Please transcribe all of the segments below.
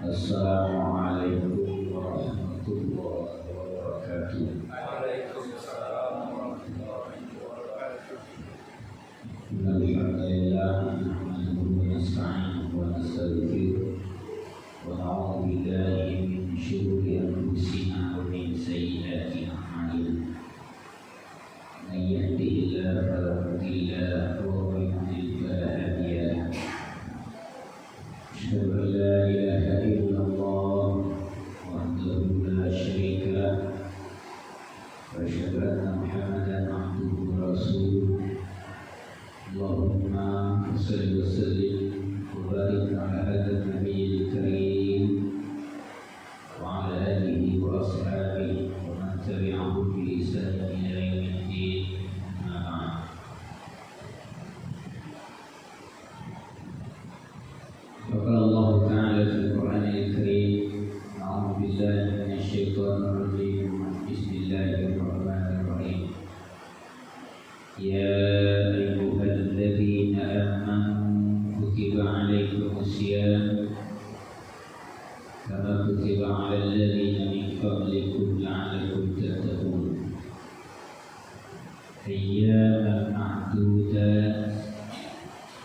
Assalamualaikum warahmatullahi wabarakatuh. Waalaikumsalam warahmatullahi wabarakatuh. Alhamdulillah, nahmaduhu wa nasta'inuhu wa nastaghfiruh wa na'udzu billahi min syururi anfusina wa min sayyiati a'malina. Man yahdihillahu fala mudilla lahu wa man yudlil fala hadiya lahu. Asyhadu an la ilaha illallah wahdahu la syarika lahu wa asyhadu anna Muhammadan abduhu wa rasuluh. Allahumma shalli wa sallim wa barik ala hadzal nabiyil karim wa ala alihi wa ashabihi wa man tabi'ahum bi ihsan ila yaumil din. Qala Allah Ta'ala fil Qur'anil Karim, a'udzu billahi minasy syaithanir rajim. Bismillahirrahmanirrahim. Ya ayyuhalladzina amanu kutiba 'alaikumus syiyam kama kutiba 'alal ladzina min qablikum la'allakum tattaqun. Ayyaman ma'dudat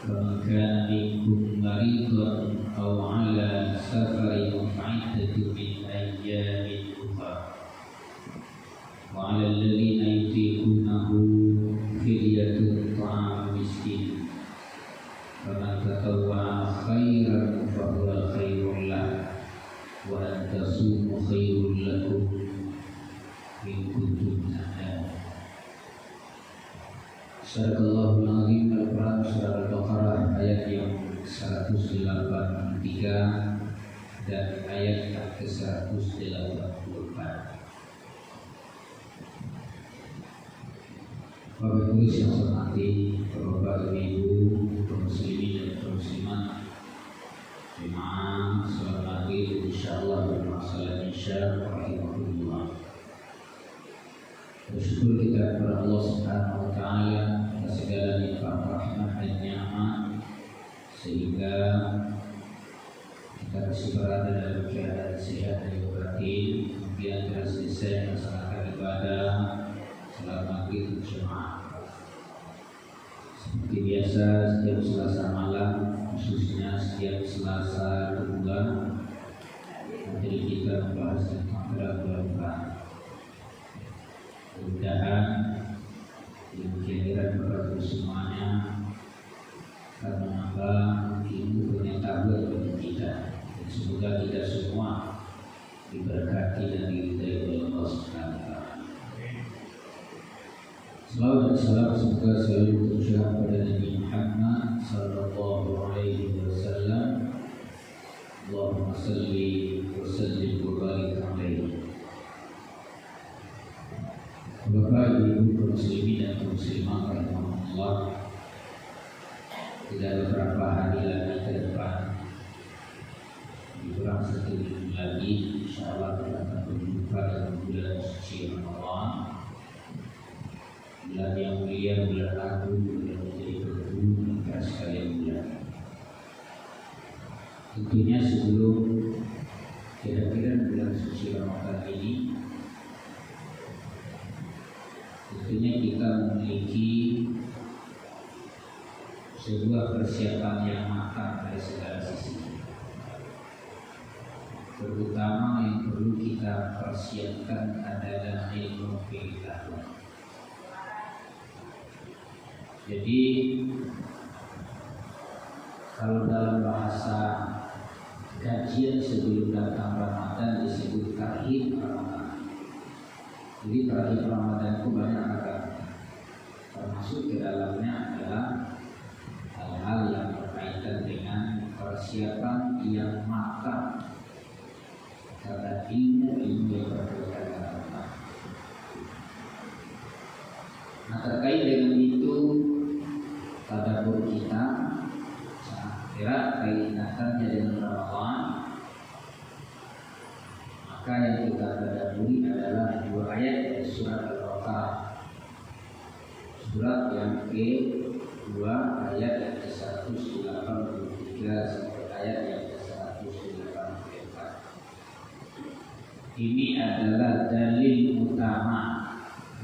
faman kana minkum maridan aw 'ala safarin fa'iddatun min ayyamin ukhra wa 'alal ladzina yutiqunahu fidyatun ta'amu miskin faman tatawwa'a khairan fahuwa khairun lahu wa an tasumu khairun lakum in kuntum ta'lamun. Sadaqallahul azim. Al-Quran surah Al-Baqarah ayat yang 183 dan ayat ke-184. Bapak Ibu yang saya hormati, Bapak Ibu kaum muslimin dan muslimat, jemaah salat maghrib insyaallah bermasalah insya rahimahullah. Bersyukur kita kepada Allah Subhanahu wa taala atas segala nikmat rahmat dan nikmat sehingga kita masih berada dalam keadaan sehat dan batin, kemudian telah selesai melaksanakan ibadah salat maghrib berjamaah. Seperti biasa setiap Selasa malam, khususnya setiap Selasa kedua, materi kita membahas tentang keraguan. Mudah-mudahan ilmu kehadiran Bapak Ibu semuanya akan menambah ilmu pengetahuan bagi kita, dan semoga kita semua diberkati dan diridai oleh Allah Subhanahu wa taala. Salawat dan salam semoga selalu tercurah pada Nabi Muhammad sallallahu alaihi wasallam. Allahumma salli wa sallim wa barik alaihi. Bapak Ibu kaum muslimin dan muslimat rahimahullah, tidak beberapa hari lagi ke depan, kurang 1 minggu lagi, insyaallah kita akan berjumpa dalam bulan suci Ramadan, bulan yang mulia, bulan agung, bulan menjadi berguru dan sekalian bulan. Tentunya sebelum kira-kira bulan suci Ramadan ini, tentunya kita memiliki sebuah persiapan yang matang dari segala sisi. Terutama yang perlu kita persiapkan adalah ilmu pengetahuan. Jadi kalau dalam bahasa kajian sebelum datang Ramadan disebut tarhib Ramadan. Jadi tarhib Ramadan itu banyak agama, termasuk ke dalamnya adalah hal-hal yang berkaitan dengan persiapan yang matang terhadap ilmu yang berkaitan dengan Ramadan. Nah, terkait dengan itu, tadabbur kita sangat erat kaitannya dengan Ramadan. Maka yang kita tadabburi adalah 2 ayat dari surat Al-Baqarah. Surat yang ke-2 ayat yang ke-183 sampai ayat yang ke-184. ini adalah dalil utama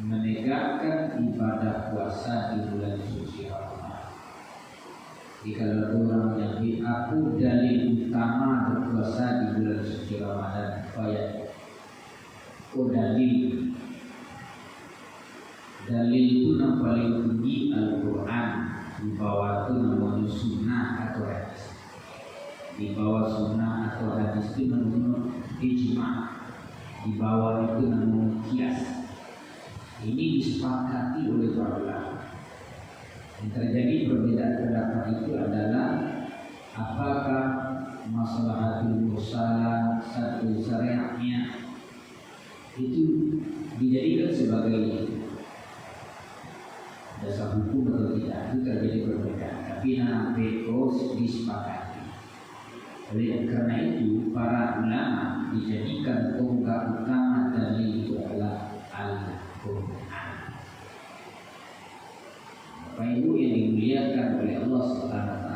menegakkan ibadah puasa di bulan suci Ramadan. Jika ada orang yang aku dalil utama berpuasa di bulan suci Ramadan, kayak dalil itu yang paling tinggi Al-Quran, di bawah itu namanya sunnah atau hadis. Di bawah sunnah atau hadis itu namanya ijma', di bawah itu namanya qiyas. Ini disepakati oleh para ulama. Yang terjadi perbedaan pendapat itu adalah apakah maslahatul mursalah satu syariatnya itu dijadikan sebagai dasar hukum atau tidak, itu terjadi perbedaan. Tapi nanti disepakati. Oleh karena itu para ulama dijadikan tonggak utama dari itu adalah Al-Quran. Bapak Ibu yang dimuliakan oleh Allah SWT,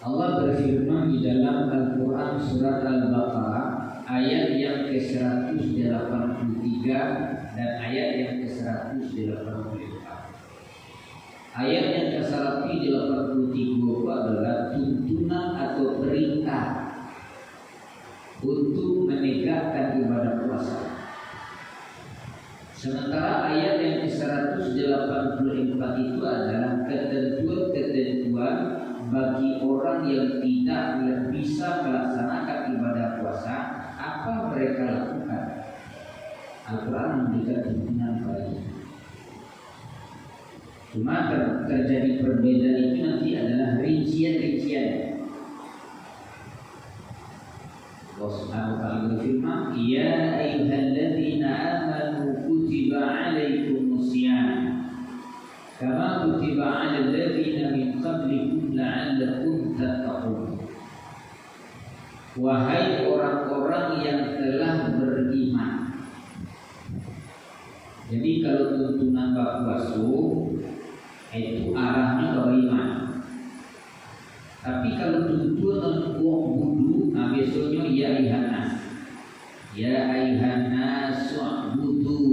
Allah berfirman di dalam Al-Quran surat Al-Baqarah ayat yang ke-183 dan ayat yang ke-184. Ayat yang ke-183 itu adalah tuntunan atau perintah untuk menegakkan ibadah puasa. Sementara ayat yang ke-184 itu adalah ketentuan-ketentuan bagi orang yang tidak bisa melaksanakan ibadah puasa, apa mereka lakukan. Al-Quran memberikan tuntunan bagi. Cuma terjadi perbedaan itu nanti adalah rincian-rincian. Allah Subhanahu wa taala berfirman, "Ya ayyuhalladzina amanu kutiba 'alaikumusiyam kama kutiba 'alal ladzina min qablikum la'allakum tattaqun." Wahai orang-orang yang telah beriman. Jadi kalau tuntunan bab puasa itu arahnya ke iman. Tapi kalau tuntunan wudu, biasanya ya ayuhannas. Ya ayuhannas wa'budu.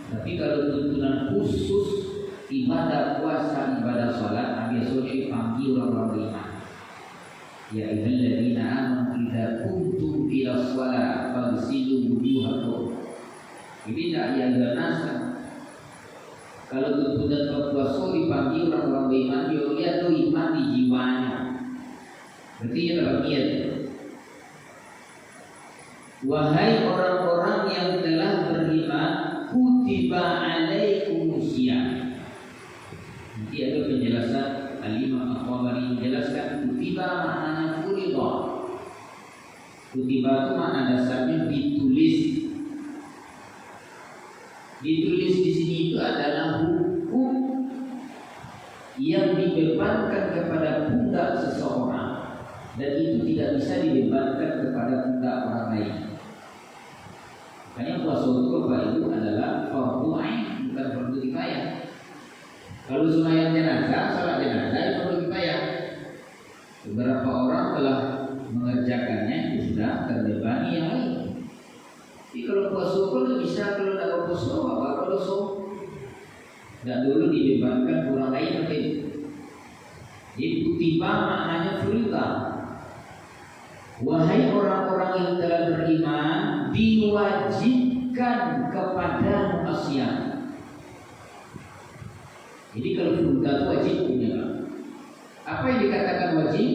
Tapi kalau tuntunan khusus ibadah puasa, ibadah salat, biasanya dipanggil orang beriman. Ya ayyuhalladzina amanu idza kuntum ila shalah faghsilu wujuhakum. Ini tidak ya ayuhannas. Kalau tuntunan berpuasa dipanggil orang-orang beriman, dia lihat tuh iman di jiwanya. Berarti ya dalam niat. Wahai orang-orang yang telah beriman, kutiba alaikumusiyam. Nanti ada penjelasan Al-Imam Al-Tabari menjelaskan kutiba maknanya furiḍa. Kutiba itu makna dasarnya ditulis. Ditulis di sini itu adalah hukum yang dibebankan kepada pundak seseorang dan itu tidak bisa dibebankan kepada pundak orang lain. Makanya puasa itu Bapak Ibu adalah fardhu ain, bukan fardhu kifayah. Kalau sembahyang jenazah, salat jenazah itu fardhu kifayah. Beberapa orang telah mengerjakannya itu sudah terbebani yang lain. Jadi kalau puasa kalau bisa, kalau tidak puasa apa kalau so tidak dulu dibebankan orang lain nanti. Jadi kutiba maknanya furiḍa. Wahai orang-orang yang telah beriman, diwajibkan kepada manusia. Jadi kalau furiḍa itu wajib punya. Apa yang dikatakan wajib?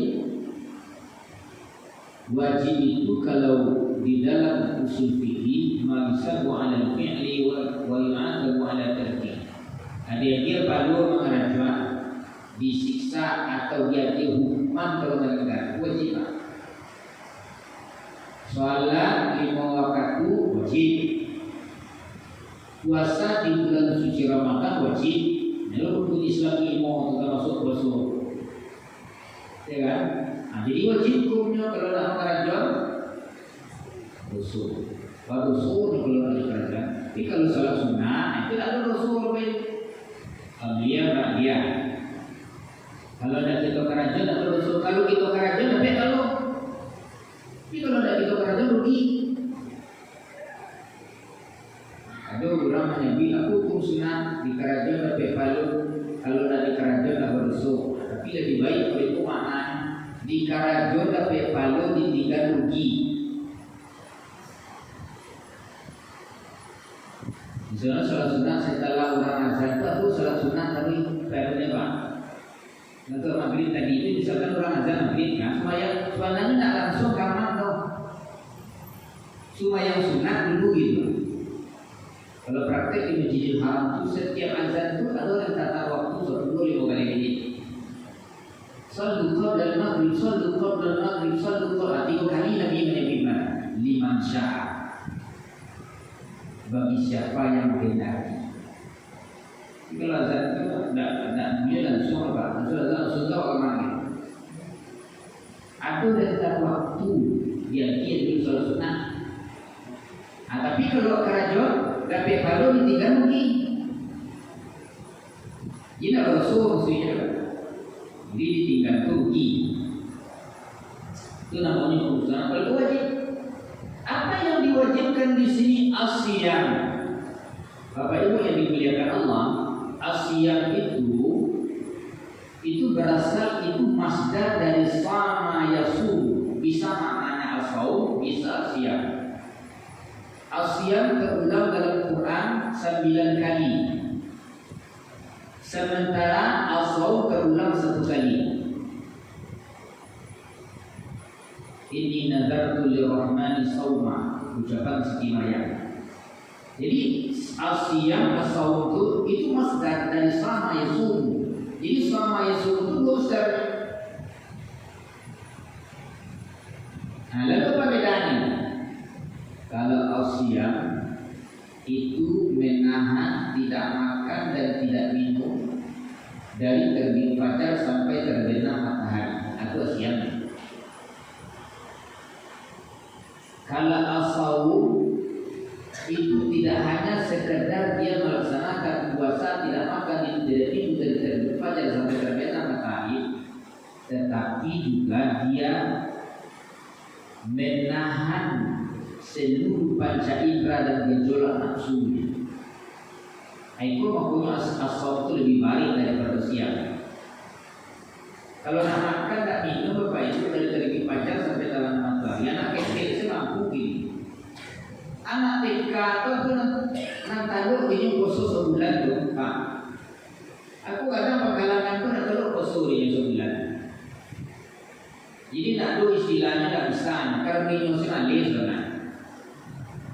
Wajib itu kalau di dalam usul fikih yusabu 'ala al-fi'li wa yu'adabu 'ala tarki. Ada yang dia perlu mengerjakan, disiksa atau dia dihukuman kalau melanggar, wajib. Salat 5 waktu wajib. Puasa di bulan suci Ramadan wajib. Kalau rukun Islam 5 termasuk puasa. Ya kan? Nah, jadi wajib hukumnya kalau nak mengerjakan usul. Baru usul kalau ada kerajaan. Tapi kalau salat sunnah itu tidak ada usul baik. Dia dia. Kalau ada kita kerajaan tidak ada usul. Kalau kita kerajaan tapi kalau lebih baik kalau itu makna di karajo tapi palu ditinggal rugi. Misalnya salat sunat setelah orang azan itu salat sunat tapi palunya pak. Untuk maghrib tadi itu misalkan orang azan maghrib kan, semuanya tidak langsung kamar dong. Cuma yang sunat dulu gitu. Kalau praktek di Masjidil Haram itu setiap azan itu ada yang tata waktu 10-15 kali ini. Salat dan maghrib, salat dan maghrib, salat 3 kali Nabi menyebutkan liman syaa. Bagi siapa yang menghendaki. Kalau azan itu tidak boleh langsung apa? Langsung tahu kemana. Ada tentang waktu yang dia di salat sunat. Tapi kalau kerajaan dapat palu ditinggal mungkin. Ini rasul maksudnya. Jadi ditinggal pergi. Itu namanya urusan kalau wajib. Apa yang diwajibkan di sini asyam. Bapak Ibu yang dimuliakan Allah, asyam itu berasal itu masdar dari sama yasum, bisa maknanya asau, bisa asyam. Asyam terulang dalam Quran 9 kali. Sementara asau terulang 1 kali. Inni nadartu lirrahmani sawma, ucapan Siti Maryam. Jadi asyam asau itu masdar dari sama yasum. Jadi sama yasum itu masdar. Nah, lalu apa bedanya? Kalau asyam itu menahan tidak makan dan tidak minum dari terbit fajar sampai terbenam matahari. Itu asyam. Kalau asau itu tidak hanya sekedar dia melaksanakan puasa tidak makan itu tidak minum dari terbit fajar sampai terbenam matahari, tetapi juga dia menahan seluruh panca indera dan gejolak nafsunya. Itu makanya asal itu lebih baik daripada siang. Kalau nak makan tak minum Bapak Ibu dari terbit fajar sampai terbenam matahari, anak kecil itu mampu gini. Anak TK atau nang tahu ini khusus sebulan tuh Pak. Aku kadang pengalaman pun nak tahu khusus ini sebulan. Jadi nak do istilahnya tak bisa, karena ini sekali sebenarnya.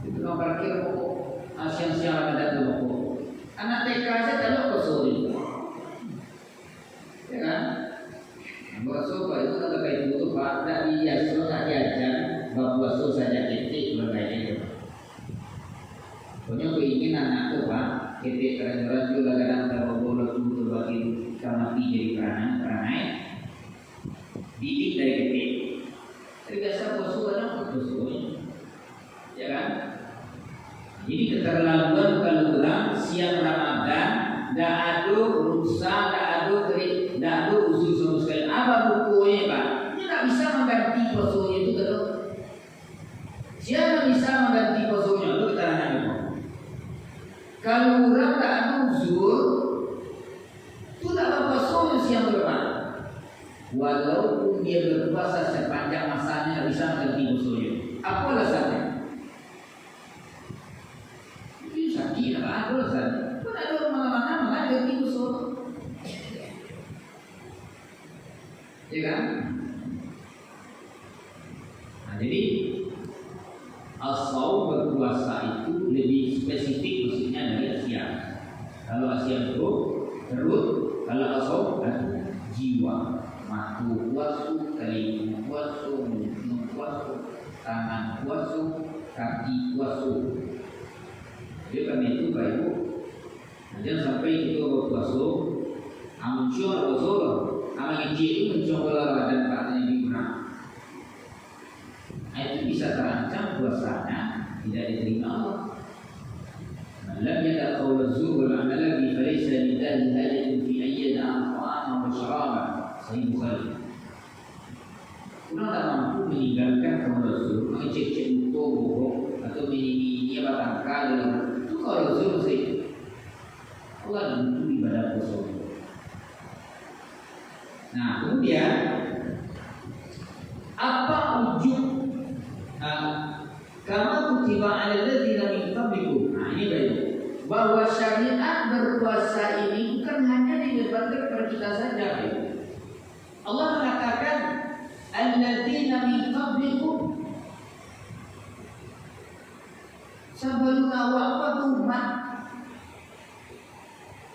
Itu kan parkir pokok, siang-siang ada tu pokok. Anak TK saya tahu khusus itu, ya kan? Khusus itu kalau kayak itu Pak, tak diajar, tak diajar, bawa khusus saja ketik berbagai itu. Punya keinginan anak tu Pak, ketik keren-keren juga kadang terbawa tu bagi karena jadi perangai. Didik dari ketik. Terbiasa khusus kadang khusus, ya kan? Jadi keterlaluan kalau bilang siang Ramadan, dah ada rusak, dah ada kering, dah ada usul sama sekali. Apa bukunya Pak? Dia tak bisa mengganti khususnya itu kalau siapa bisa mengganti khususnya itu kita nanya. Kalau orang tak ada uzur, itu tak apa khususnya siang berapa? Walaupun dia berpuasa sepanjang masanya bisa mengganti khususnya. Apa alasannya? Itu sakit, apa alasannya? Pun ada orang mana-mana mengganti khusus, ya kan? Nah, jadi asal berpuasa itu lebih spesifik maksudnya dari Asia. Kalau Asia perut, kalau asal jiwa, matu puasu, telinga puasu, mulut puasu, tangan puasu, kaki puasu. Jadi karena itu Bapak Ibu, jangan sampai kita berpuasa, amuncur usul, amal kecil itu mencoba dan katanya dikurang. Itu bisa terancam puasanya tidak diterima Allah. Lam yada qawl az-zur wal amala bi falaysa lillahi hajatun fi ayyada ta'ama wa syaraba. Sahih Bukhari. Kita tak mampu meninggalkan qawl az-zur, mengecek-cek bohong atau menyanyi batang kali. Itu qawl az-zur sih. Allah menentu ibadah puasa. Nah, kemudian apa ujung kama kutiba 'alal ladzina min qablikum. Nah, ini baik. Bahwa syariat berpuasa ini bukan hanya dibebankan kepada kita saja. Baik. Allah mengatakan alladzina min qablikum. Sebelumnya apa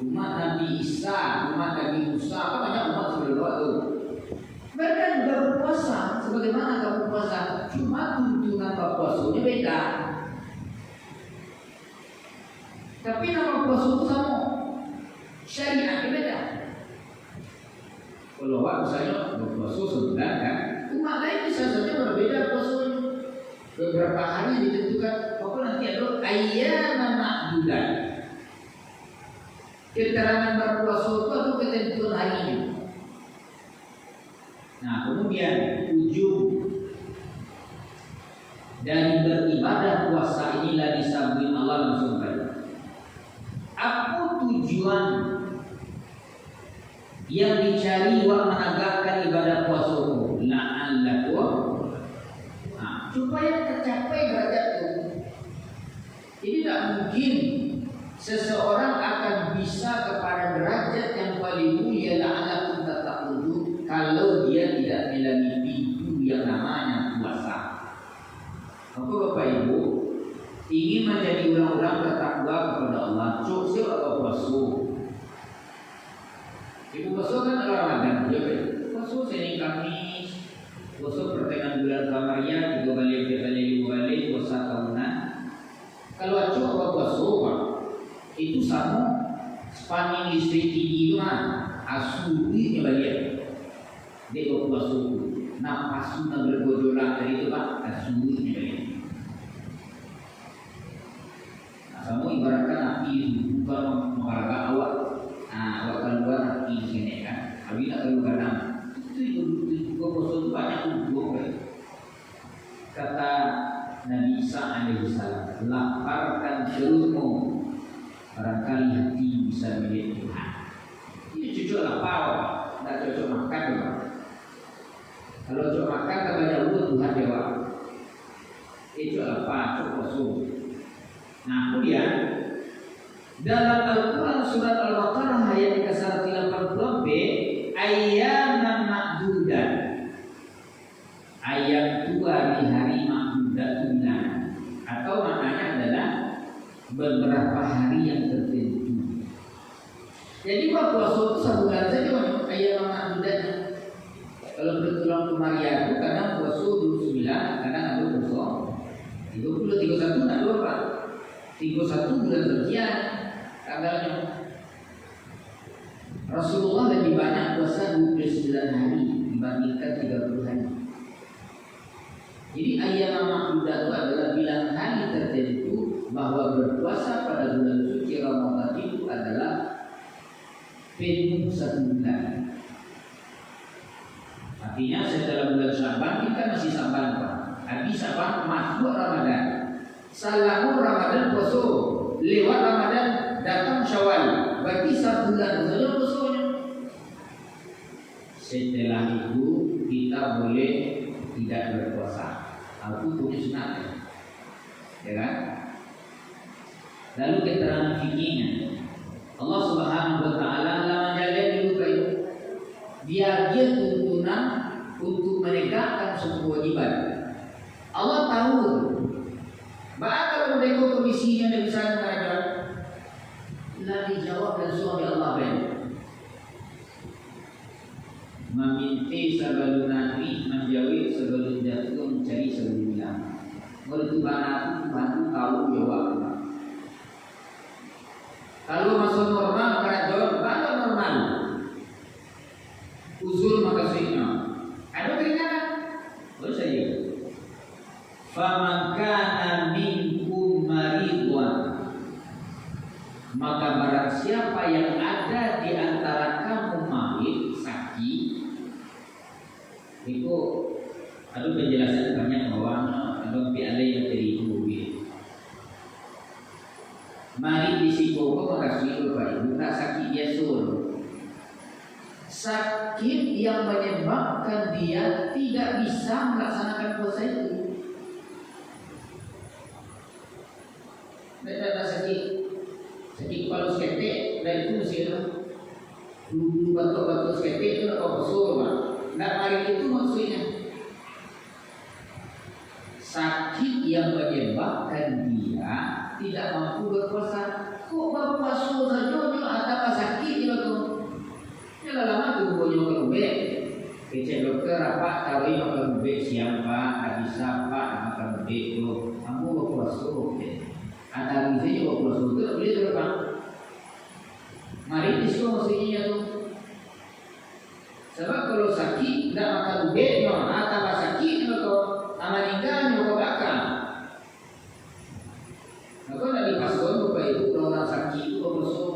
umat Nabi Isa, umat Nabi Musa, apa banyak umat sebelum itu. Mereka juga berpuasa sebagaimana kamu puasa, cuma tuntunan berpuasanya beda. Tapi nama puasa itu sama, syariatnya beda. Kalau misalnya berpuasa sebulan kan, umat lain bisa saja berbeda puasanya. Beberapa hari ditentukan, pokoknya nanti ada ayyaman ma'dudat. Keterangan berpuasa itu atau ketentuan harinya. Nah, kemudian ujung dari beribadah puasa inilah disambung Allah langsung pada. Apa tujuan yang dicari wa menegakkan ibadah puasa itu? La'allakum, supaya tercapai derajat itu. Jadi tidak mungkin seseorang akan bisa kepada derajat yang paling mulia la'allakum tattaqun kalau dia tidak melalui pintu yang namanya puasa. Maka Bapak Ibu ingin menjadi orang-orang bertakwa kepada Allah, cukup atau puasa. Ibu puasa kan Ramadan, ya kan? Puasa Senin Kamis, puasa pertengahan bulan Qamariyah 3 kali, 4 kali, 5 kali, puasa tahunan. Kalau acuk apa puasa, itu sama spanning listrik tinggi itu mah asuri balik. Dia berpuasa, napas sudah bergejolak dari itu Pak, asuri balik. Nah, kamu ibaratkan api bukan mengarahkan awak. Nah, awak keluar api di sini kan, api tak keluar nama. Itu juga puasa banyak juga. Kata Nabi Isa alaihissalam, laparkan perutmu, barangkali hati bisa melihat Tuhan. Ini cocok lapar, tidak cocok makan. Kalau cocok makan, kata jauh Tuhan jawab. Itu lapar, cocok kosong. Nah, kemudian dalam Al-Quran surat Al-Baqarah ayat yang ke-182b, ayyaman ma'dudan, ayat 2 di hari ma'dudatuna, atau maknanya adalah beberapa hari yang tertentu. Jadi kalau puasa itu sebulan saja ayat ma'dudat. Kalau bertulang ke Maria itu kadang puasa 29, kadang ada puasa 30, 31, ada berapa? 31 bulan sekian tanggalnya. Rasulullah lebih banyak puasa 29 hari dibandingkan 30 hari. Jadi ayyam ma'dudat itu adalah bilangan hari tertentu bahwa berpuasa pada bulan suci Ramadan itu adalah penuh 1 bulan. Artinya setelah bulan Syaban kita masih Syaban Pak. Habis Syaban masuk Ramadan. Salamun Ramadan puasa, lewat Ramadan datang Syawal, berarti 1 bulan saja puasanya. Setelah itu kita boleh tidak berpuasa. Aku punya sunat, ya kan? Lalu keterangan fikihnya, Allah Subhanahu Wa Taala menjalin dulu itu, biar dia tuntunan untuk menegakkan sebuah kewajiban. Allah tahu. Bahkan kalau mereka komisinya tidak bisa mengajar, lah dijawab dan suami Allah ben. Meminti sebelum nanti menjauhi sebelum jatuh mencari sebelum hilang. Kalau Tuhan tahu jawab. Kalau masuk normal maka jawab kalau normal. Usul maka sunnah. Ada keringanan. Boleh saja. Faman kana minkum maridwan, maka barang siapa yang ada di antara kamu marid, sakit, itu ada penjelasan banyak bahwa ada ada yang teribu. Mari disiko kok makasih Bapak Ibu tak sakit dia suruh. sakit yang menyebabkan dia tidak bisa melaksanakan puasa itu. Tidak ada sakit kepala seketik, dan itu mesti ada batuk seketik itu nak kosong, Pak. Nak hari itu maksudnya sakit yang menyebabkan dia tidak mampu berpuasa. Kok berpuasa saja dia ada sakit dia tu? Dia lama tu boleh berubah. Kecil dokter apa tahu makan ubek siang Pak, tak bisa Pak makan ubek tu. Kamu berpuasa okey. Ada bisa juga berpuasa tu tak boleh tu Pak. Mari disko maksudnya tu. Sebab kalau sakit tidak makan ubek dia, tambah sakit dia tu. Meninggal juga bakal. Maka nak dipasang Bapak Ibu kalau orang sakit itu bersuh.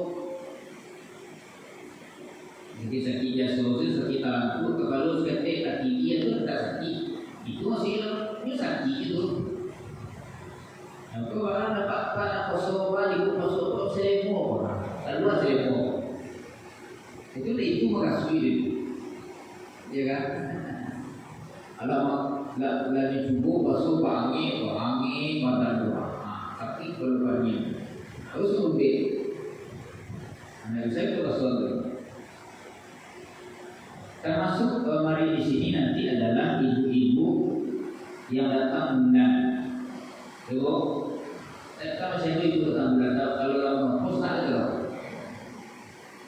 Jadi sakit jasmani, sakit lampu, kalau seketik kaki dia itu tidak sakit. Itu masih itu sakit itu. Maka orang dapat pada kosong balik kosong selemo orang, lalu selemo. Itu mengasui itu, ya kan? Alamak lagi cukup basuh angin, badan doa. Tapi keluarnya harus mudik. Anda bisa itu basuh. Termasuk mari di sini nanti adalah ibu-ibu yang datang undang. Itu, kalau saya itu datang undang, kalau orang menghapus tak ada.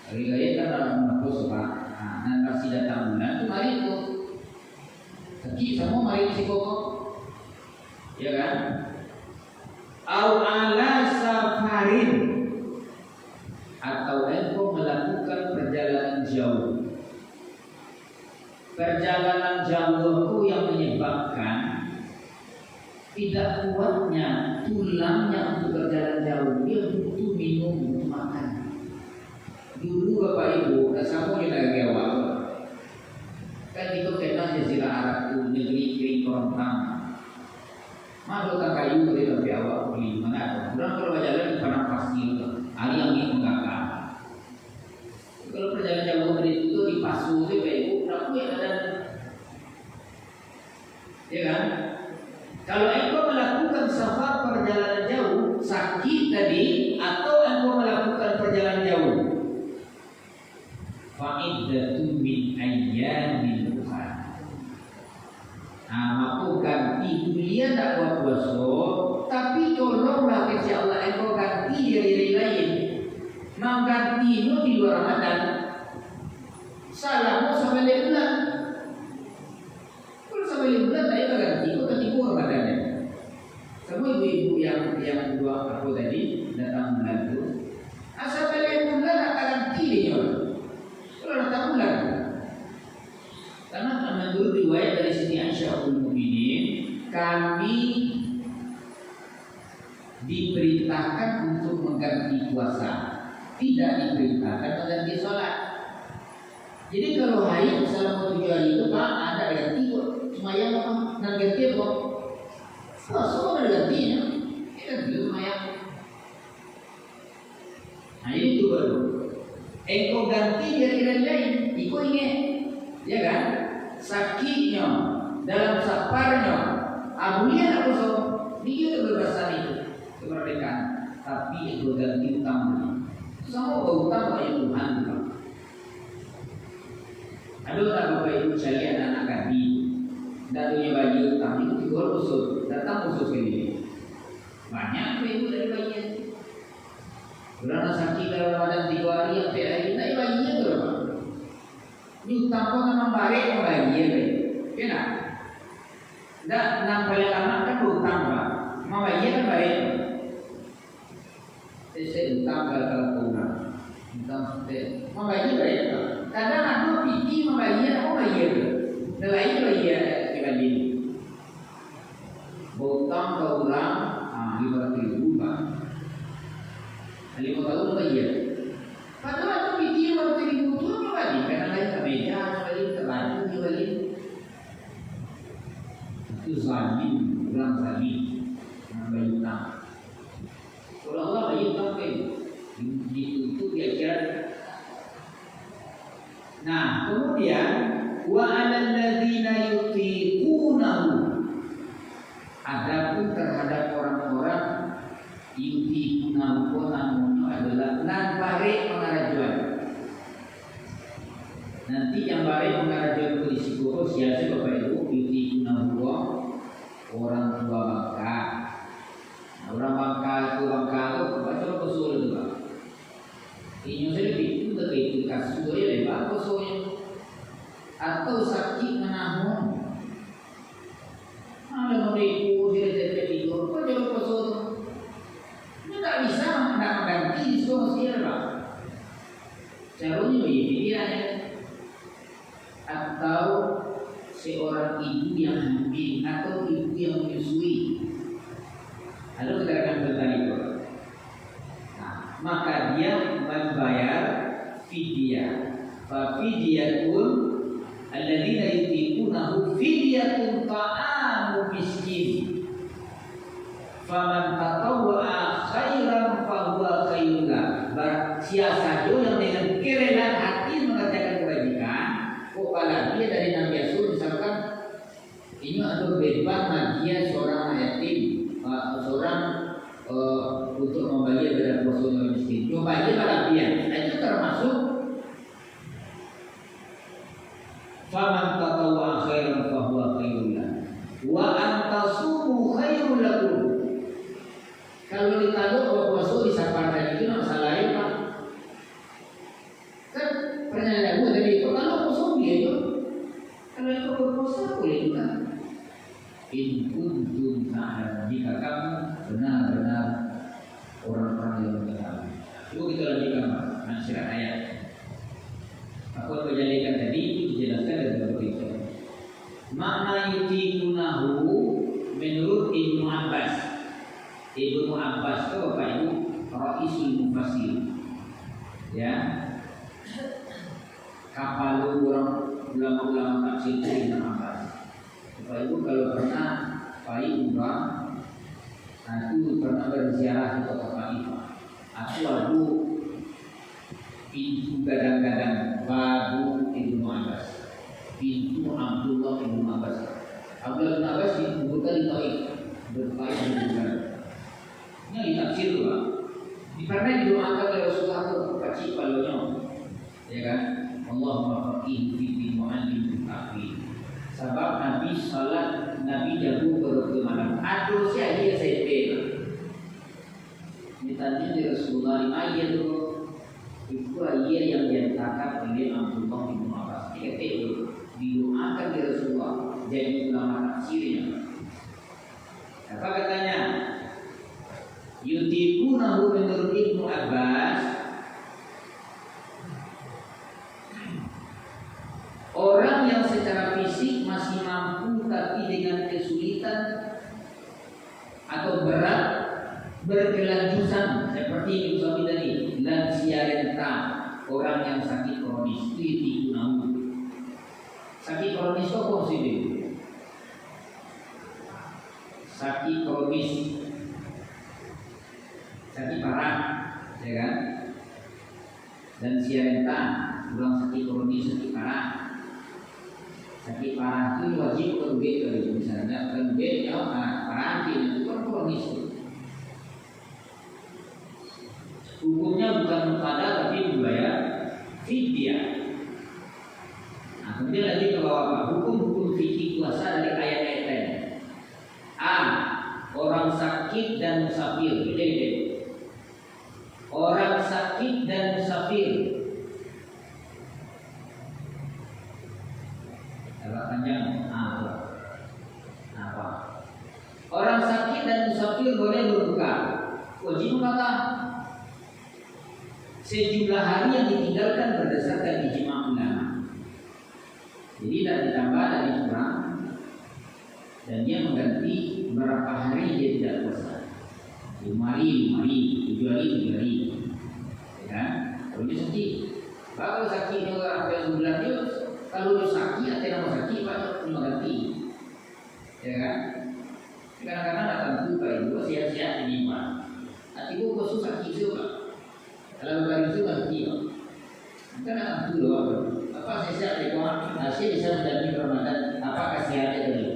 Hari raya kan orang menghapus Pak. Nah, kasih datang undang itu mari itu. Sakit semua mari psikokok, ya kan? Au ala safarin, atau engkau melakukan perjalanan jauh. Perjalanan jauh yang menyebabkan tidak kuatnya tulangnya untuk berjalan jauh, dia butuh minum, butuh makan. Dulu Bapak Ibu, sama kita gawat. Kan itu kena Jazirah Arab itu negeri kering kerontang. Masuk ke kayu dari tapi awak beli mana? Kurang kalau berjalan di padang pasir, hari angin menggakar. Kalau perjalanan jauh dari itu di Pasu itu Bapak Ibu, aku yang ada, ya kan? Kalau engkau melakukan safar perjalanan jauh, sakit tadi, atau engkau melakukan perjalanan jauh, fa'iddatun min ayyamin. Aku ganti kuliah tak buat puasa, tapi tolonglah insya Allah engkau ganti hari lain. Mau ganti itu di luar Ramadan. Salahmu sampai bulan. Kalau sampai bulan tak ganti, itu ketipu Ramadannya. Semua ibu-ibu yang dua aku tadi datang bulan itu, asal sampai bulan tak ganti dia. Kalau datang bulan. Karena menurut riwayat dari Siti Aisyah Ummul Mukminin, kami diperintahkan untuk mengganti puasa, tidak diperintahkan mengganti sholat. Jadi kalau haid selama 7 hari itu Pak ada ganti kok, semayang apa? Nak ganti apa? Puasa kok ada gantinya? Kita belum semayang. Nah ini itu baru. Engkau ganti dari lain, ikut ingat. Ya kan? Sakitnya dalam safarnya abulian aku so dia kebebasan itu kemerdekaan, tapi itu ganti utama. Semua berutang pada Tuhan. Ada tak Bapak Ibu sekalian anak kami dan punya bayi utang itu juga usul datang usul sendiri. Banyak Bapak Ibu dari bayi. Berana sakit dalam Ramadan 3 hari sampai hari ini bayinya berapa? Utang pun memang baik bahagia baik, kena. Dah enam kali lama kan berutang Pak, mau bahagia kan baik. Saya utang kalau kurang, utang sudah, mau bahagia baik Pak. Kadang aku fikir mau bahagia, aku bahagia tu, nelayan bahagia dibanding. Berutang kurang, 500,000 Pak. 5 tahun bahagia. Padahal aku fikir 500,000 tu mau bahagia, karena lain kemeja. Itu zalim, orang zalim, bayi utang. Kalau Allah bayi utang kan, ditutup dia kira. Nah, kemudian wa 'alal ladzina yutiqunahu, adapun terhadap orang-orang yutiqunahu adalah nan bare pengarajuan. Nanti yang bare pengarajuan berisiko siapa Bapak Ibu yutiqunahu orang tua bangka. Nah, orang bangka itu baca usul itu Pak. Ini saya itu itu kasus itu ya Pak usulnya. Atau sakit menahun, ada menipu tidak tidur, kau jauh kosong, ini tak bisa mengganti sosial Pak. Caranya begini dia, atau seorang ibu yang hamil atau ibu yang menyusui, lalu kita akan tentang itu. Nah, maka dia membayar fidyah, fidyatun alladzina yutiqunahu fidyatun ta'amu miskin faman tatawwa'a khairan fahuwa khairun lah. Siapa saja yang dengan kerelaan hati mengerjakan kebajikan, apalagi dari Nabi Rasul misalkan ini ada beban dia seorang yatim, seorang untuk membayar pada posisi miskin, coba dia balabian, itu termasuk faman tatawwa khairan fahuwa khairun lah wa antasumu khairul lakum. Kalau ditaruh puasa di sapar tadi itu masalah apa? Kan pernyataanmu tadi itu kalau puasa dia itu kalau itu berpuasa boleh juga. In kuntum ta'lamun, jika kamu benar-benar orang-orang yang mengetahui. Yuk kita lanjutkan nasihat ayat. Aku menjadikan tadi dijelaskan dalam berita. Makna yutiqunahu menurut Ibnu Abbas. Ibnu Abbas itu Bapak Ibu Raisul Mufassir. Ya. Kapal orang ulama-ulama tafsir Ibnu Abbas. Bapak Ibu kalau pernah pergi umrah, aku pernah berziarah di kota Taif. Aku pintu kadang-kadang babu Ibnu Abbas, pintu Abdullah Ibnu Abbas. Abdullah Ibnu Abbas dikuburkan di Taif, berbaik dikuburkan. Ini ditafsir juga. Karena didoakan oleh Rasulullah itu kecil palanya, ya kan? Allahumma faqih fi mu'allim ta'wil. Sebab Nabi salat, Nabi jago berkemalan. Aduh saya ditanya di Rasulullah lima itu ayat yang diantarkan oleh Abdullah bin Abbas. Itu didoakan di Rasulullah jadi ulama tafsirnya. Apa katanya? Yutiqunahu menurut Ibnu Abbas, orang yang secara fisik masih mampu tapi dengan kesulitan atau berat berkelanjutan seperti Ibnu tadi, lansia renta, orang yang sakit kronis, yutiqunahu. Sakit kronis itu apa sih? Sakit kronis, sakit parah, ya kan? Dan siarenta, orang sakit kronis, sakit parah. Sakit parah itu wajib berbeda dari misalnya berbeda parah itu kan kronis. Hukumnya bukan pada tapi membayar fidyah. Nah, kemudian lagi ke bawah hukum fikih kuasa dari ayat-ayat tadi. A. Orang sakit dan musafir. Beda. Orang sakit dan musafir. Agak panjang. Apa? Orang sakit dan musafir boleh berbuka. Wajib kata sejumlah hari yang ditinggalkan berdasarkan ijma' ulama. Jadi tidak ditambah dari kurang, dan dia mengganti berapa hari dia tidak puasa. 5 hari, 7 hari, ya kan? Kalau dia sakit, kalau sakitnya sampai sebulan dia, kalau dia sakit atau nama sakit banyak mengganti, ya kan? Kadang-kadang tak tentu kalau siap-siap ini Pak. Nanti gua khusus sakit juga. Kalau dari itu nanti, kan tentu loh. Apa saya siap rekor? Saya bisa mendampingi Ramadan. Apa kasihannya tadi?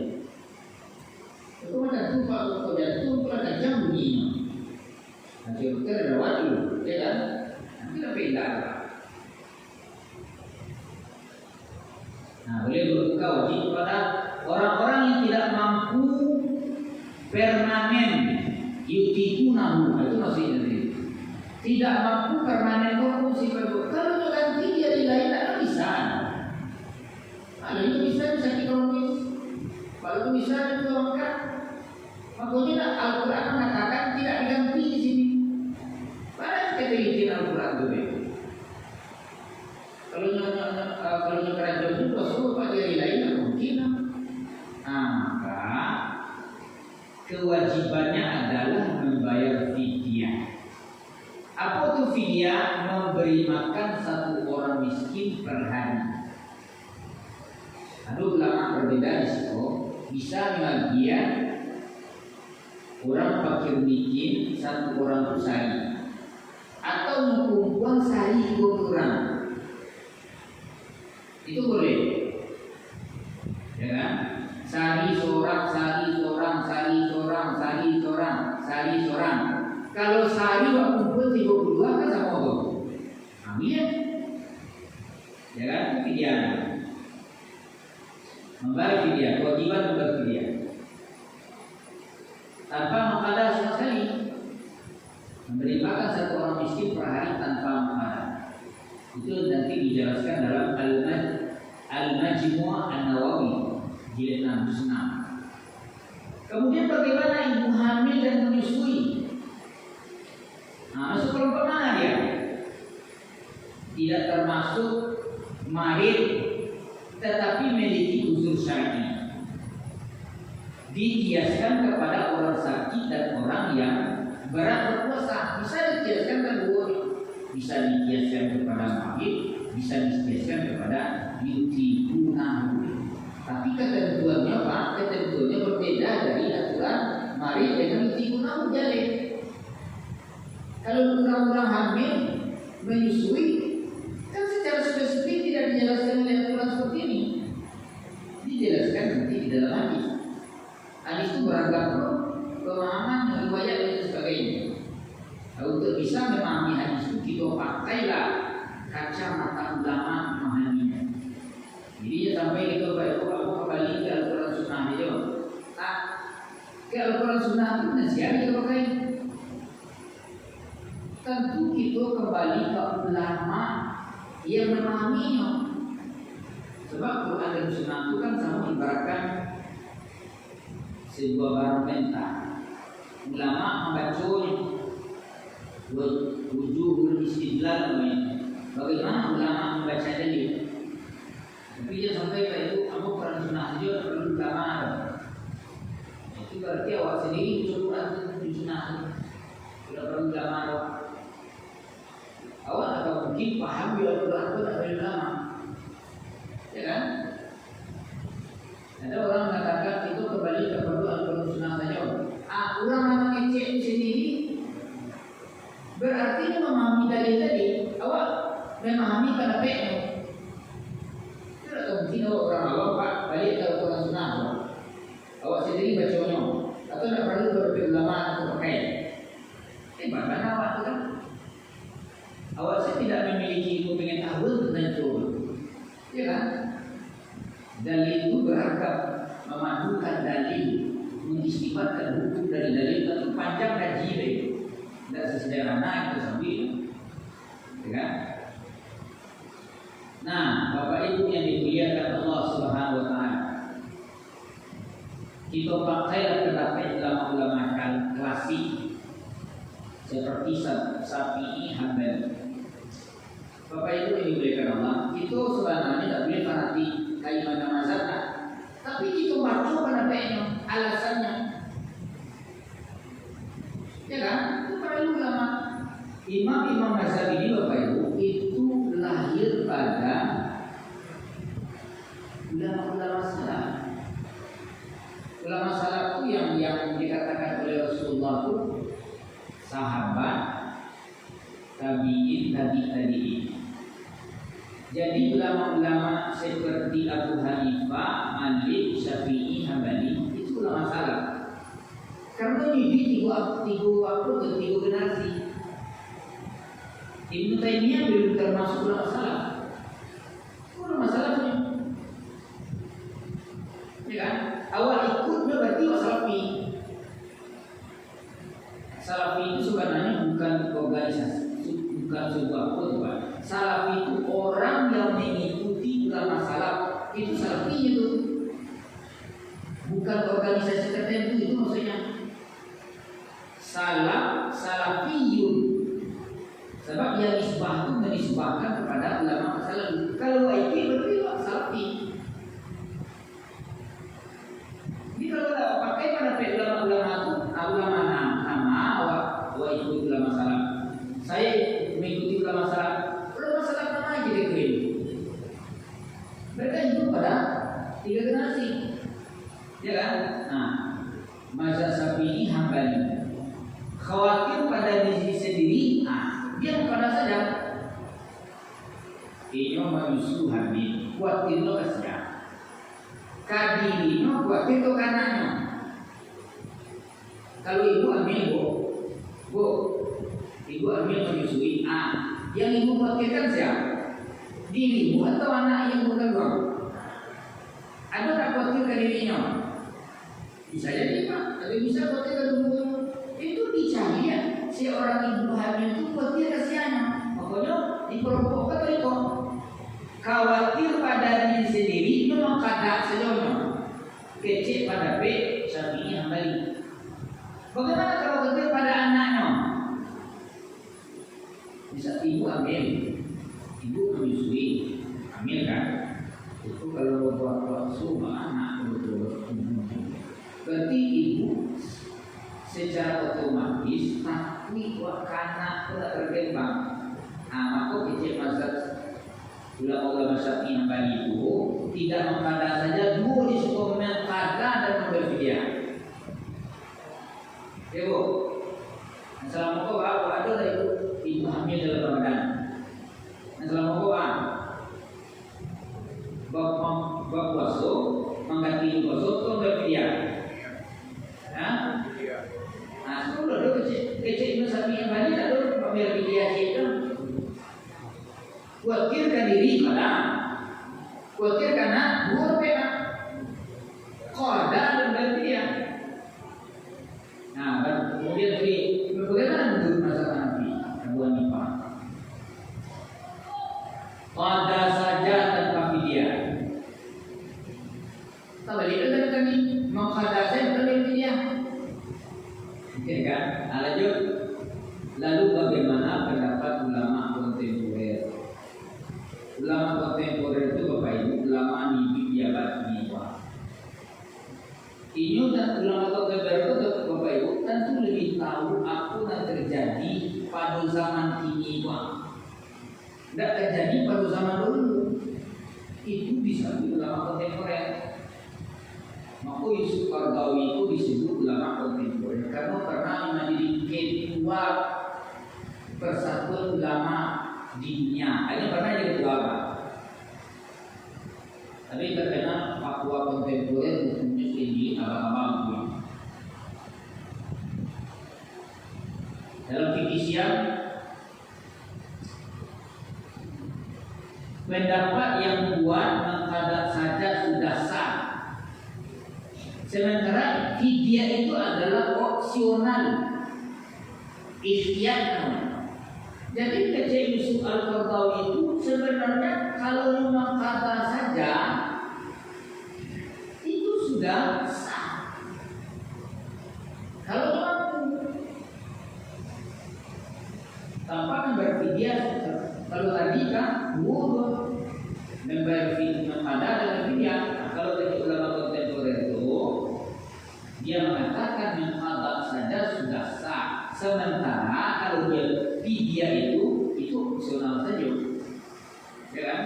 Itu ada tumpah atau jantung, ada jam bunyinya. Nanti dokter ada waktu, ya kan? Nanti ada pindah. Nah, boleh berbuka wajib kepada orang-orang yang tidak mampu permanen yutikunahu, itu maksudnya nanti. Tidak mampu permanen konsumsi produk. Kalau itu ganti dia lain tak bisa. Kalau itu bisa ekonomis. Kalau itu bisa itu makan. Makanya Al-Quran mengatakan tidak diganti di sini. Pada ketelitian Al-Quran itu. Kalau kerajaan itu suruh pada lain mungkin. Maka kewajibannya adalah membayar fidyah. Apa itu fidyah? Memberi makan satu orang miskin per hari. Ada ulama berbeda di situ. Bisa bagian orang fakir miskin satu orang sehari, atau mengumpulkan sehari 2 orang. Itu boleh, ya kan? Sehari seorang, sehari seorang, sehari seorang, sehari seorang, sehari seorang. Kalau sehari waktu kumpul 32 kan sama tuh. Amin. Ya kan? Fidyah. Membayar fidyah, kewajiban membayar fidyah. Tanpa makalah sama sekali. Memberi makan satu orang miskin per hari tanpa makalah. Itu nanti dijelaskan dalam Al-Majmu' An-Nawawi jilid 66. Kemudian bagaimana ibu hamil dan menyusui? Nah, masuk kelompok mana dia? Tidak termasuk mahir, tetapi memiliki uzur syar'i. Dikiaskan kepada orang sakit dan orang yang berat berpuasa. Bisa dikiaskan kedua, bisa dikiaskan kepada mahir, bisa dikiaskan kepada yutikunahu. Tapi ketentuannya Pak, ketentuannya berbeda dari aturan mahir dengan yutikunahu jalih. Kalau orang-orang hamil menyusui, kan secara spesifik tidak dijelaskan oleh aturan seperti ini. Dijelaskan nanti di dalam hadis. Hadis itu beragam pemahaman, riwayat dan sebagainya. Untuk bisa memahami hadis itu kita pakailah kacamata ulama memahaminya. Jadi sampai kita baik kembali ke Al-Quran Sunnah itu. Nah, ke Al-Quran Sunnah itu nasihat kita pakai. Tentu kita kembali ke ulama yang memahaminya. Sebab Quran dan Sunnah itu kan sama ibaratkan sebuah barang mentah. Ulama membacanya, wujudul istidlal namanya. Bagaimana ulama membaca tadi? Tapi dia sampai ke itu, kamu Quran Sunnah saja perlu ulama. Itu berarti awak sendiri Quran dan Sunnah tidak perlu ulama. Awak atau mungkin paham di Al-Quran itu tak perlu ulama, ya kan? Ada orang mengatakan itu kembali ke perlu Al-Quran Sunnah saja. Orang yang mengecek sendiri berarti dia memahami dalil tadi. Awak memahami kenapa-nya. Tidak mungkin orang awam Pak balik ke Al-Quran Sunnah. Awak sendiri bacanya atau tidak perlu berulama atau pakai. Bahkan awak itu kan awak saya tidak memiliki pengetahuan tentang itu, ya kan? Dalil itu beragam, memadukan dalil, mengistifatkan hukum dari dalil itu panjang dan jilid, tidak sesederhana itu sambil, ya kan? Nah, Bapak Ibu yang dimuliakan Allah Subhanahu Wa Taala, kita pakailah pendapat ulama-ulama klasik seperti Syafi'i, Hambali. Bapak Ibu yang dimuliakan Allah, itu sebenarnya tidak boleh fanatik kayak mana mazhabnya, tapi itu baca pendapatnya, alasannya, ya kan? Itu para ulama, imam mazhab ini Bapak Ibu itu lahir pada ulama salaf. Ulama salaf itu yang dikatakan oleh Rasulullah itu sahabat, tabi'in, tabi'in. Jadi ulama-ulama seperti Abu Hanifah, Malik, Syafi'i, Hambali itu ulama salaf. Karena ini tiga generasi. Ibnu Taimiyah belum termasuk ulama salaf. Ulama salafnya, ya kan? Awal ikutnya berarti Salafi. Salafi itu sebenarnya bukan organisasi, bukan sebuah khutbah. Salafi itu orang yang mengikuti ulama salaf, itu salafi itu. Bukan organisasi tertentu, itu maksudnya. Salafiyun. Sebab yang nisbah itu menisbahkan kepada ulama salaf. Kalau itu berarti salafi. Jadi kalau pakai pada ulama-ulama itu, ulama nama awak ikut ulama salaf. Saya mengikuti ulama salaf nama aja diklaim. Mereka hidup pada 3 generasi, ya kan? Nah, mazhab Syafi'i, Hambali khawatir pada diri sendiri, dia bukan saja. Ini manusia hamil, khawatir lo kasihan. Kadiri no khawatir lo kanannya. Kalau ibu hamil, bu, ibu hamil menyusui, yang ibu khawatirkan siapa? Dirimu atau anak yang bukan dua? Ada tak khawatir ke dirinya? Bisa jadi pak, tapi bisa khawatir ke dirimu. Itu dicari ya. Si orang ibu hamil itu khawatir kasihannya. Makanya diperokok itu khawatir pada diri sendiri itu mengkadak sejauhnya. Kecil pada B, Syafi'i, Hambali. Bagaimana kalau khawatir pada anaknya? Bisa ibu hamil, ibu menyusui, hamil kan? Itu kalau buat semua anak betul. Berarti ibu secara otomatis takwi wakana tidak berkembang. Maka kecil mazhab ulama-ulama Syafi'i Hambali itu tidak mengkada saja, dua disuruh mengkada dan berfidyah. Ibu, assalamualaikum, ada lah ibu hamil dalam Ramadan. Assalamualaikum, bab puasa mengganti puasa itu berfidyah. Sudah dulu kecil Ibnu Syafi'i Hambali tak dulu berfidyah itu. Khawatirkan diri pada, khawatirkan dua pena, qada dan berfidyah. Nah, kemudian bagaimana menurut mazhab Hanafi, Abu Hanifah? Qada saja tanpa fidyah. Tak balik kan kami mau qada saja tanpa fidyah. Oke kan? Lanjut. Lalu bagaimana pendapat ulama kontemporer? Ulama kontemporer itu Bapak Ibu, ulama di jabat jiwa. Ini dan ulama kontemporer itu Bapak Ibu tentu lebih tahu apa yang terjadi pada zaman ini, Pak. Tidak terjadi pada zaman dulu. Itu bisa di ulama kontemporer. Maka Yusuf Qaradawi itu disebut ulama kontemporer karena pernah menjadi ketua persatuan ulama di dunia. Ini pernah jadi ketua apa? Tapi terkena fatwa kontemporer hukumnya tinggi abang-abang. Dalam fikih Syiah, pendapat yang kuat mengkadar saja sudah sah. Sementara fidyah itu adalah opsional, ikhtiar. Jadi kecil Yusuf Al-Qaradawi itu sebenarnya kalau memang kata saja itu sudah sah. Kalau mampu tanpa berfidyah, kalau tadi kan dua membayar dengan fidyah. Kalau dari ulama kontemporer itu dia mengatakan mengqadha saja sudah sah. Sementara kalau dia fidyah itu opsional saja, ya kan?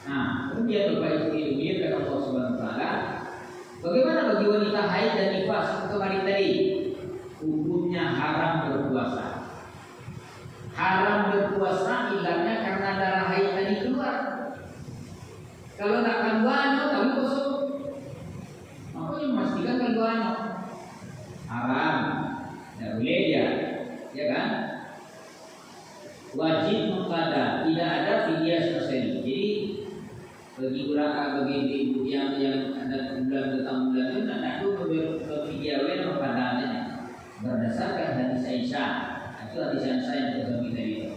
Nah, kemudian Bapak Ibu ilmiah kata Allah Subhanahu wa taala, bagaimana bagi wanita haid dan nifas kemarin tadi? Hukumnya haram berpuasa. Haram berpuasa ilahnya darah haid tadi keluar. Kalau tak kalbuano, kamu kosong. Makanya memastikan kalbuano haram, tidak boleh dia, ya kan? Wajib mengqada, tidak ada fidyah seperti ini. Jadi bagi ibu yang ada bulan datang bulan itu tidak ada berfidyah mengqadanya berdasarkan hadis Aisyah. Itu hadis Aisyah yang kita minta itu.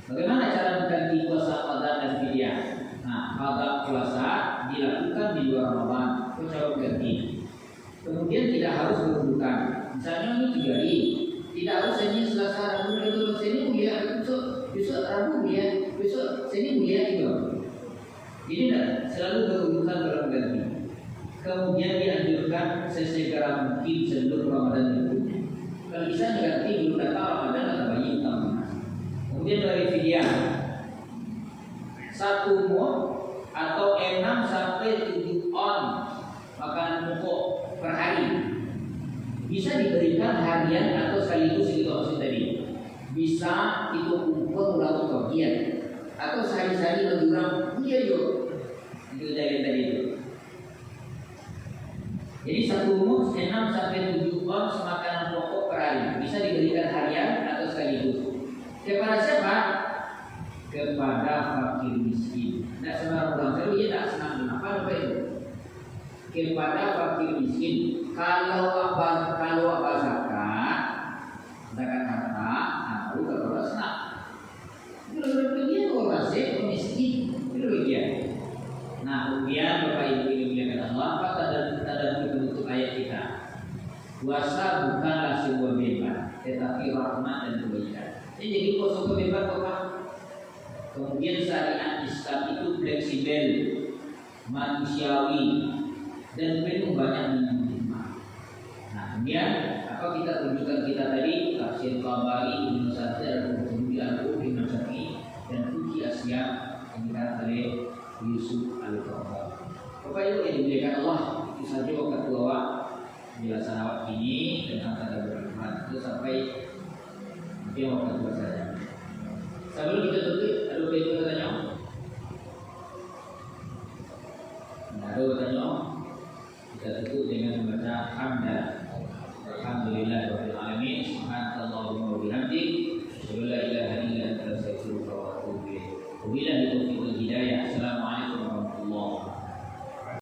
Bagaimana cara mengganti puasa qada dan fidyah? Nah, qada puasa dilakukan di luar Ramadan, itu cara ganti. Kemudian tidak harus berbukan. Misalnya ini 3 hari, tidak harus hanya Selasa, Rabu, itu sini mulia, besok Rabu mulia, besok sini mulia itu. Jadi tidak selalu berbukan dalam ganti. Kemudian dianjurkan sesegera mungkin sebelum Ramadan itu. Kalau bisa diganti belum datang Ramadan atau banyak utama. Kemudian dari fidyah 1 mud atau 6 sampai 7 on makanan pokok per hari. Bisa diberikan harian atau sekaligus itu maksud tadi. Bisa itu pengulang bagian atau sehari-hari bagi orang iya yuk. Itu dari tadi itu. Jadi 1 mud 6 sampai 7 on makanan pokok per hari. Bisa diberikan harian atau sekaligus. Kepada siapa? Kepada fakir miskin. Tidak sembarang orang selalu dia tak senang apa itu. Kepada fakir miskin. Kalau apa zakat harta, baru kalau senang. Itu lebih orang sih miskin. Itu dia. Nah, kemudian Bapak Ibu yang Allah, apa tanda bentuk ayat kita? Puasa bukanlah sebuah beban, tetapi rahmat dan kebaikan. Jadi puasa kebebasan Bapak. Kemudian syariat Islam itu fleksibel, manusiawi, dan penuh banyak menerima. Nah, kemudian apa kita tunjukkan kita tadi tafsir Tabari, Ibnu Sa'd, kemudian Ibnu Syafi'i dan Fuqih Asia yang dikatakan oleh Yusuf Al-Qaradawi. Bapak Ibu yang dimuliakan Allah, itu saja waktu awal penjelasan awal ini dengan tanda bermanfaat itu sampai mungkin waktu dua saja. Sebelum kita tutup, ada pertanyaan? Ada pertanyaan? Kita tutup dengan membaca hamdan. Alhamdulillahirabbil alamin. Subhanallahumma wa bihamdihi, la ilaha illa anta astaghfiruka wa atubu ilaik. Wabillahi taufiq wal hidayah. Assalamualaikum.